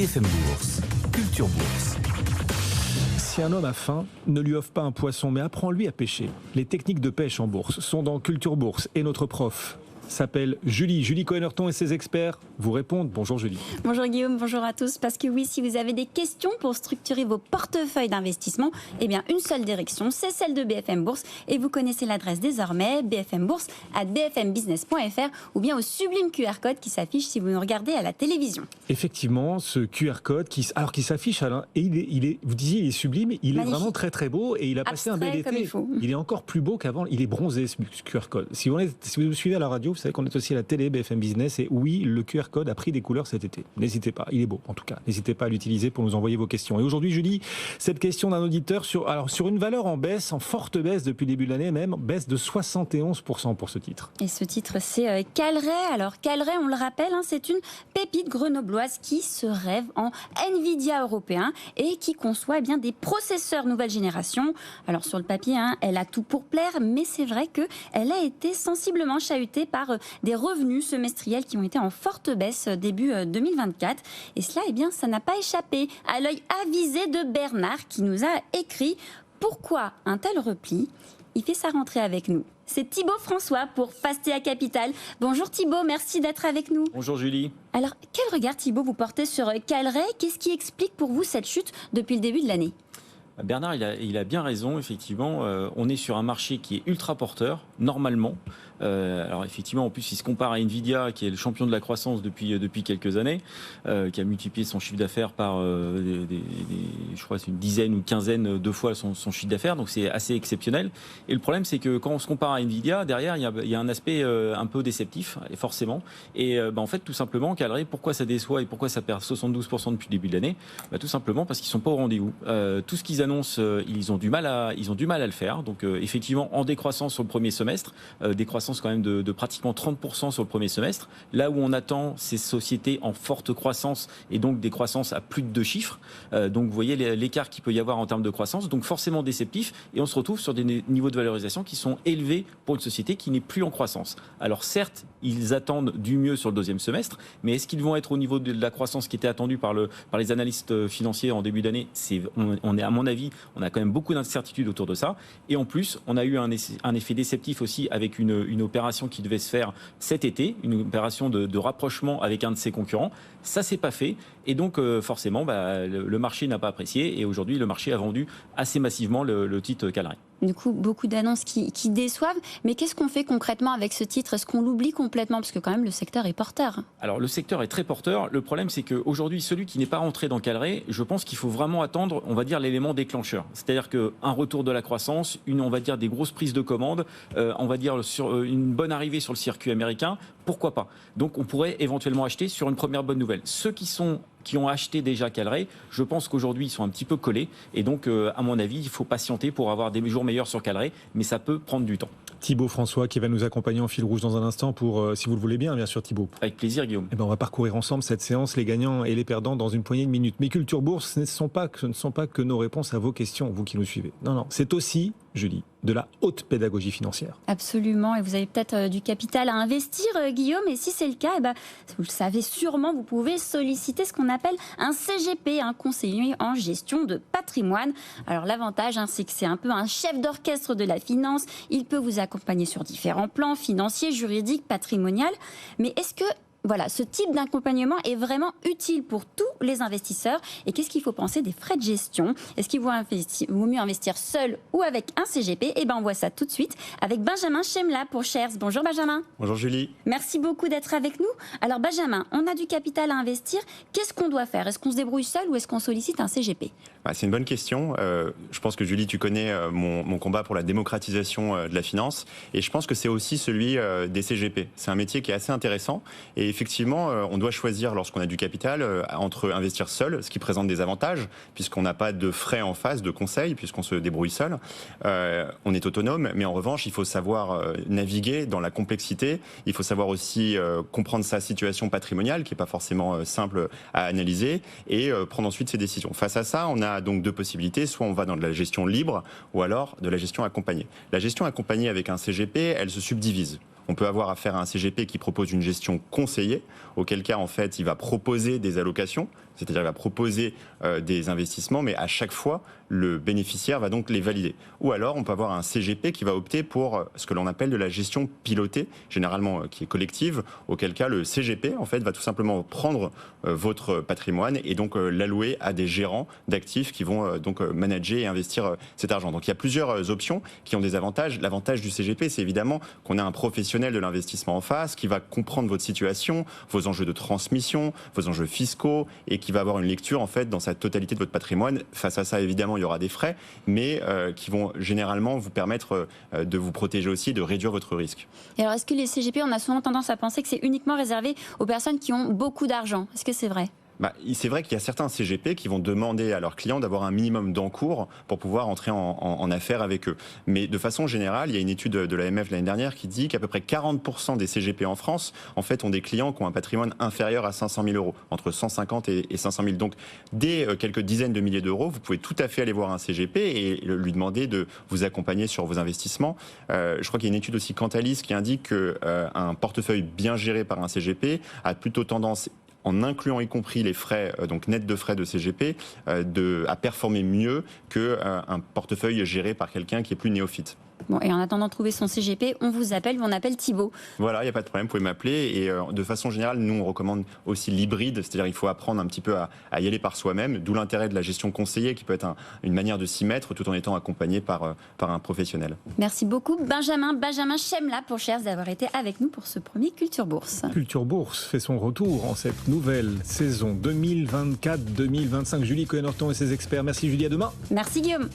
BFM Bourse, Culture Bourse. Si un homme a faim, ne lui offre pas un poisson, mais apprends-lui à pêcher. Les techniques de pêche en bourse sont dans Culture Bourse et notre prof s'appelle Julie. Julie Cohen-Hurton et ses experts vous répondent. Bonjour Julie. Bonjour Guillaume, bonjour à tous. Parce que oui, si vous avez des questions pour structurer vos portefeuilles d'investissement, eh bien une seule direction, c'est celle de BFM Bourse. Et vous connaissez l'adresse désormais, bfmbourse@bfmbusiness.fr ou bien au sublime QR code qui s'affiche si vous nous regardez à la télévision. Effectivement, ce QR code qui s'affiche, Alain, et il est, vous disiez, il est sublime, il magnifique. est vraiment très très beau et il a passé un bel été. Il est encore plus beau qu'avant, il est bronzé ce QR code. Si vous nous suivez à la radio, vous savez qu'on est aussi à la télé, BFM Business, et oui, le QR code a pris des couleurs cet été. N'hésitez pas, il est beau en tout cas. N'hésitez pas à l'utiliser pour nous envoyer vos questions. Et aujourd'hui, Julie, cette question d'un auditeur sur une valeur en baisse, en forte baisse depuis le début de l'année, même baisse de 71% pour ce titre. Et ce titre, c'est Calray. Alors Calray, on le rappelle, c'est une pépite grenobloise qui se rêve en Nvidia européen et qui conçoit des processeurs nouvelle génération. Alors sur le papier, elle a tout pour plaire, mais c'est vrai qu'elle a été sensiblement chahutée par des revenus semestriels qui ont été en forte baisse début 2024. Et cela, ça n'a pas échappé à l'œil avisé de Bernard qui nous a écrit « Pourquoi un tel repli ?» Il fait sa rentrée avec nous. C'est Thibaut François pour Fastea Capital. Bonjour Thibaut, merci d'être avec nous. Bonjour Julie. Alors, quel regard Thibaut vous portez sur Calray ? Qu'est-ce qui explique pour vous cette chute depuis le début de l'année ? Bernard, il a bien raison, effectivement. On est sur un marché qui est ultra porteur, normalement. Alors effectivement, en plus, il se compare à Nvidia, qui est le champion de la croissance depuis quelques années, qui a multiplié son chiffre d'affaires par, je crois, c'est une dizaine ou une quinzaine de fois son chiffre d'affaires. Donc c'est assez exceptionnel. Et le problème, c'est que quand on se compare à Nvidia, derrière, il y a un aspect un peu déceptif, forcément. Et en fait, tout simplement, Calray, pourquoi ça déçoit et pourquoi ça perd 72% depuis le début de l'année ? Tout simplement parce qu'ils sont pas au rendez-vous. Tout ce qu'ils annoncent, ils ont du mal à le faire. Donc effectivement, en décroissance sur le premier semestre, décroissance quand même de pratiquement 30% sur le premier semestre. Là où on attend ces sociétés en forte croissance et donc des croissances à plus de 2 chiffres. Donc vous voyez l'écart qu'il peut y avoir en termes de croissance. Donc forcément déceptif et on se retrouve sur des niveaux de valorisation qui sont élevés pour une société qui n'est plus en croissance. Alors certes, ils attendent du mieux sur le deuxième semestre, mais est-ce qu'ils vont être au niveau de la croissance qui était attendue par les analystes financiers en début d'année ? On est, à mon avis, on a quand même beaucoup d'incertitudes autour de ça. Et en plus, on a eu un effet déceptif aussi avec une opération qui devait se faire cet été, une opération de rapprochement avec un de ses concurrents. Ça s'est pas fait et donc forcément le marché n'a pas apprécié et aujourd'hui le marché a vendu assez massivement le titre Calray. Du coup, beaucoup d'annonces qui déçoivent. Mais qu'est-ce qu'on fait concrètement avec ce titre ? Est-ce qu'on l'oublie complètement ? Parce que quand même, le secteur est porteur. Alors, le secteur est très porteur. Le problème, c'est qu'aujourd'hui, celui qui n'est pas rentré dans Calray, je pense qu'il faut vraiment attendre, on va dire, l'élément déclencheur. C'est-à-dire qu'un retour de la croissance, on va dire des grosses prises de commandes, on va dire sur une bonne arrivée sur le circuit américain, pourquoi pas ? Donc, on pourrait éventuellement acheter sur une première bonne nouvelle. Ceux qui ont acheté déjà Calray, je pense qu'aujourd'hui, ils sont un petit peu collés. Et donc, à mon avis, il faut patienter pour avoir des jours meilleurs sur Calray, mais ça peut prendre du temps. Thibaut François qui va nous accompagner en fil rouge dans un instant pour, si vous le voulez bien sûr Thibaut. Avec plaisir Guillaume. On va parcourir ensemble cette séance, les gagnants et les perdants dans une poignée de minutes. Mais Culture Bourse, ce ne sont pas que nos réponses à vos questions, vous qui nous suivez. Non, c'est aussi, Julie, de la haute pédagogie financière. Absolument, et vous avez peut-être du capital à investir, Guillaume, et si c'est le cas, vous le savez sûrement, vous pouvez solliciter ce qu'on appelle un CGP, un conseiller en gestion de patrimoine. Alors l'avantage, c'est que c'est un peu un chef d'orchestre de la finance, il peut vous accompagner sur différents plans, financiers, juridiques, patrimonial, mais est-ce que ce type d'accompagnement est vraiment utile pour tous les investisseurs. Et qu'est-ce qu'il faut penser des frais de gestion ? Est-ce qu'il vaut mieux investir seul ou avec un CGP ? On voit ça tout de suite avec Benjamin Chemla pour Shares. Bonjour Benjamin. Bonjour Julie. Merci beaucoup d'être avec nous. Alors Benjamin, on a du capital à investir. Qu'est-ce qu'on doit faire ? Est-ce qu'on se débrouille seul ou est-ce qu'on sollicite un CGP ? C'est une bonne question. Je pense que Julie, tu connais mon combat pour la démocratisation de la finance. Et je pense que c'est aussi celui des CGP. C'est un métier qui est assez intéressant. Et effectivement, on doit choisir lorsqu'on a du capital entre investir seul, ce qui présente des avantages, puisqu'on n'a pas de frais en face, de conseils, puisqu'on se débrouille seul. On est autonome, mais en revanche, il faut savoir naviguer dans la complexité. Il faut savoir aussi comprendre sa situation patrimoniale, qui n'est pas forcément simple à analyser, et prendre ensuite ses décisions. Face à ça, on a donc 2 possibilités. Soit on va dans de la gestion libre, ou alors de la gestion accompagnée. La gestion accompagnée avec un CGP, elle se subdivise. On peut avoir affaire à un CGP qui propose une gestion conseillée, auquel cas, en fait, il va proposer des allocations, C'est-à-dire qu'il va proposer des investissements, mais à chaque fois, le bénéficiaire va donc les valider. Ou alors, on peut avoir un CGP qui va opter pour ce que l'on appelle de la gestion pilotée, généralement qui est collective, auquel cas le CGP, en fait, va tout simplement prendre votre patrimoine et donc l'allouer à des gérants d'actifs qui vont donc manager et investir cet argent. Donc, il y a plusieurs options qui ont des avantages. L'avantage du CGP, c'est évidemment qu'on a un professionnel de l'investissement en face qui va comprendre votre situation, vos enjeux de transmission, vos enjeux fiscaux et qui va avoir une lecture, en fait, dans sa totalité de votre patrimoine. Face à ça, évidemment, il y aura des frais, mais qui vont généralement vous permettre de vous protéger aussi, de réduire votre risque. Et alors, est-ce que les CGP, on a souvent tendance à penser que c'est uniquement réservé aux personnes qui ont beaucoup d'argent? Est-ce que c'est vrai? C'est vrai qu'il y a certains CGP qui vont demander à leurs clients d'avoir un minimum d'encours pour pouvoir entrer en affaires avec eux. Mais de façon générale, il y a une étude de l'AMF l'année dernière qui dit qu'à peu près 40% des CGP en France, en fait, ont des clients qui ont un patrimoine inférieur à 500 000 euros, entre 150 et 500 000. Donc, dès quelques dizaines de milliers d'euros, vous pouvez tout à fait aller voir un CGP et lui demander de vous accompagner sur vos investissements. Je crois qu'il y a une étude aussi Cantalis qui indique qu'un portefeuille bien géré par un CGP a plutôt tendance, en incluant y compris les frais, donc net de frais de CGP, à performer mieux qu'un portefeuille géré par quelqu'un qui est plus néophyte. Bon, et en attendant de trouver son CGP, on vous appelle, on appelle Thibaut. Voilà, il n'y a pas de problème, vous pouvez m'appeler. Et de façon générale, nous, on recommande aussi l'hybride, c'est-à-dire qu'il faut apprendre un petit peu à y aller par soi-même, d'où l'intérêt de la gestion conseillée, qui peut être une manière de s'y mettre tout en étant accompagné par un professionnel. Merci beaucoup, Benjamin Chemla, pour Shares, d'avoir été avec nous pour ce premier Culture Bourse. Culture Bourse fait son retour en cette nouvelle saison 2024-2025. Julie Cohen-Horton et ses experts. Merci Julie, à demain. Merci Guillaume.